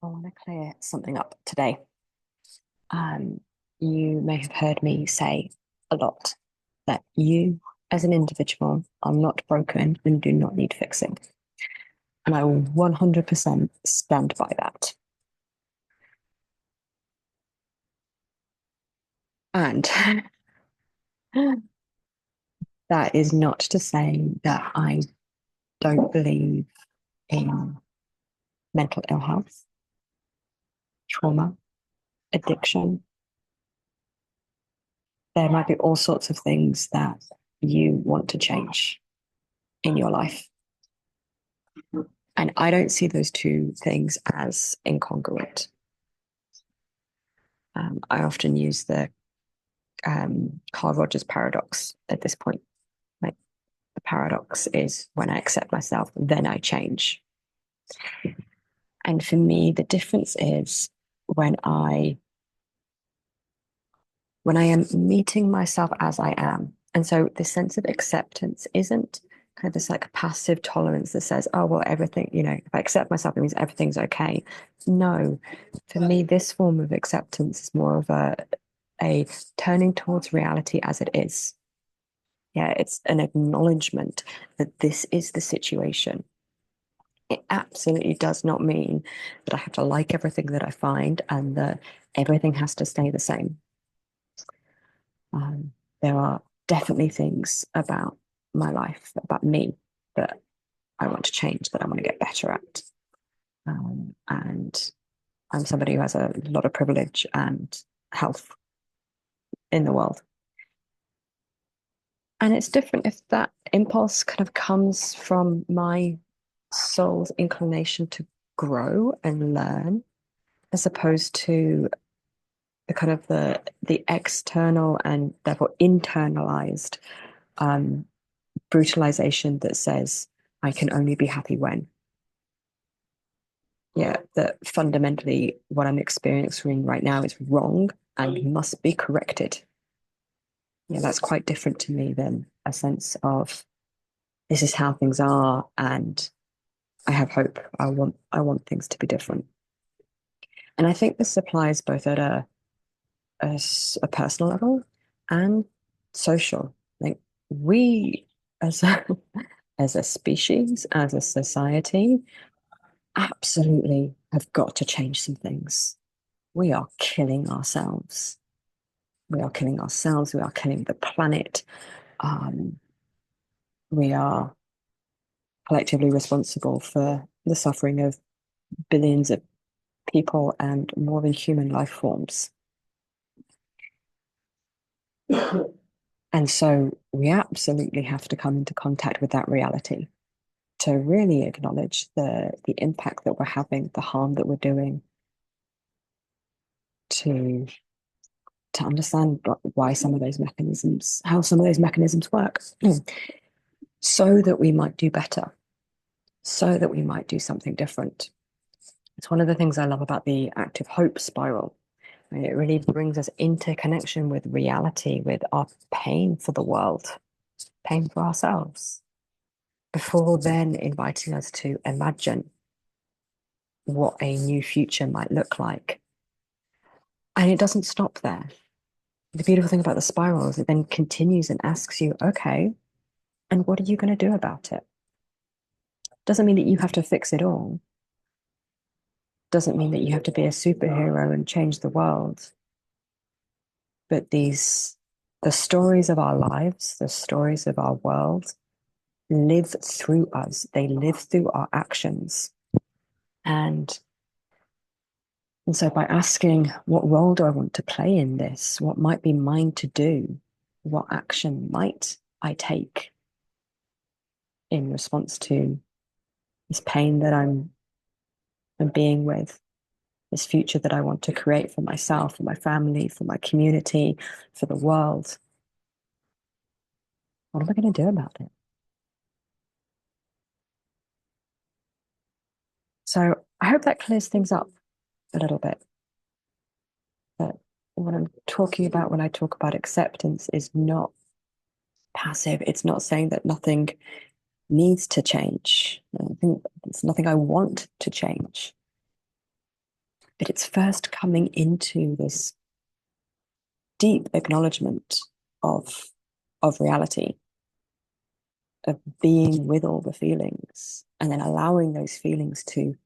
I want to clear something up today. Um, you may have heard me say a lot that you, as an individual, are not broken and do not need fixing. And I will 100% stand by that. And that is not to say that I don't believe in mental ill health, trauma, addiction. There might be all sorts of things that you want to change in your life. And I don't see those two things as incongruent. I often use the Carl Rogers paradox at this point. Like the paradox is when I accept myself, then I change. And for me, the difference is when I when I am meeting myself as I am. And so this sense of acceptance isn't kind of this like passive tolerance that says, oh, well, everything, if I accept myself, it means everything's okay. No, for me, this form of acceptance is more of a turning towards reality as it is. Yeah, it's an acknowledgement that this is the situation. It absolutely does not mean that I have to like everything that I find and that everything has to stay the same. Um, there are definitely things about my life, about me, that I want to change, that I want to get better at. And I'm somebody who has a lot of privilege and health in the world. And it's different if that impulse kind of comes from my soul's inclination to grow and learn, as opposed to the kind of the external and therefore internalized um, brutalization that says I can only be happy when. Yeah, that fundamentally what I'm experiencing right now is wrong and must be corrected. Yeah, that's quite different to me than a sense of this is how things are and I have hope. I want things to be different. And I think this applies both at a personal level and social. Like we as a as a species, as a society, absolutely have got to change some things. We are killing ourselves. We are killing ourselves. We are killing the planet. Um, we are collectively responsible for the suffering of billions of people and more than human life forms. And so we absolutely have to come into contact with that reality to really acknowledge the impact that we're having, the harm that we're doing, to to understand why some of those mechanisms, how some of those mechanisms work, so that we might do better, so that we might do something different. It's one of the things I love about the active hope spiral. It really brings us into connection with reality, with our pain for the world, pain for ourselves, before then inviting us to imagine what a new future might look like. And it doesn't stop there. The beautiful thing about the spiral is it then continues and asks you, okay, and what are you going to do about it? Doesn't mean that you have to fix it all. Doesn't mean that you have to be a superhero and change the world. But the stories of our lives, the stories of our world live through us. They live through our actions. And, and so by asking, what role do I want to play in this? What might be mine to do? What action might I take in response to this pain that I'm being with, this future that I want to create for myself, for my family, for my community, for the world? What am I going to do about it? So I hope that clears things up a little bit. That what I'm talking about when I talk about acceptance is not passive. It's not saying that nothing needs to change. I think it's nothing I want to change. But it's first coming into this deep acknowledgement of reality, of being with all the feelings, and then allowing those feelings to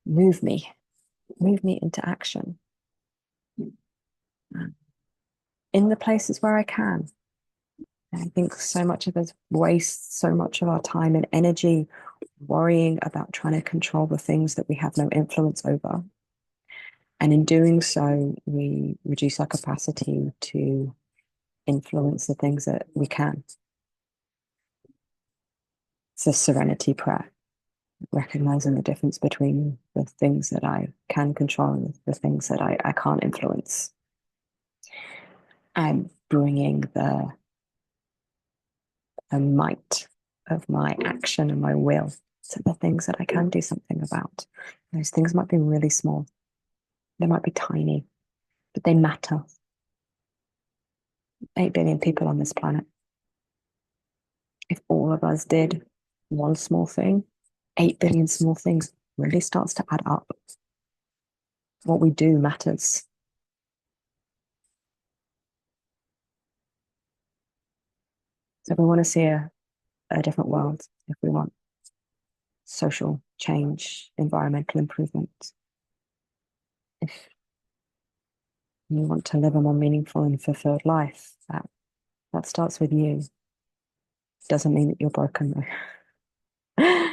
move me into action in the places where I can. I think so much of us waste so much of our time and energy worrying about trying to control the things that we have no influence over. And in doing so, we reduce our capacity to influence the things that we can. It's a serenity prayer, recognizing the difference between the things that I can control and the things that I can't influence. And bringing the might of my action and my will to the things that I can do something about. Those things might be really small, they might be tiny, but they matter. 8 billion people on this planet. If all of us did one small thing, 8 billion small things really starts to add up. What we do matters. So if we want to see a different world, if we want social change, environmental improvement, if you want to live a more meaningful and fulfilled life, that starts with you. Doesn't mean that you're broken though.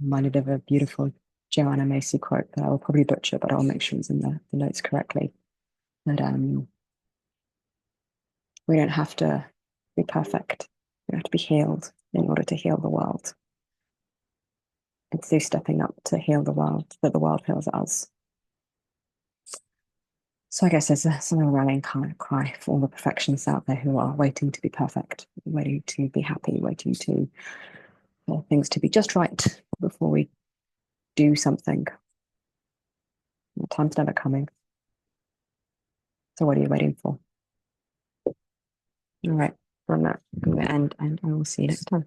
Reminded of a beautiful Joanna Macy quote that I will probably butcher, but I'll make sure it's in the notes correctly. That we don't have to be perfect. We have to be healed in order to heal the world. It's through stepping up to heal the world that the world heals us. So I guess there's some rallying cry for all the perfectionists out there who are waiting to be perfect, waiting to be happy, waiting to for things to be just right before we do something. The time's never coming. So what are you waiting for? All right, from that, I'm going to end, and I will see you next time.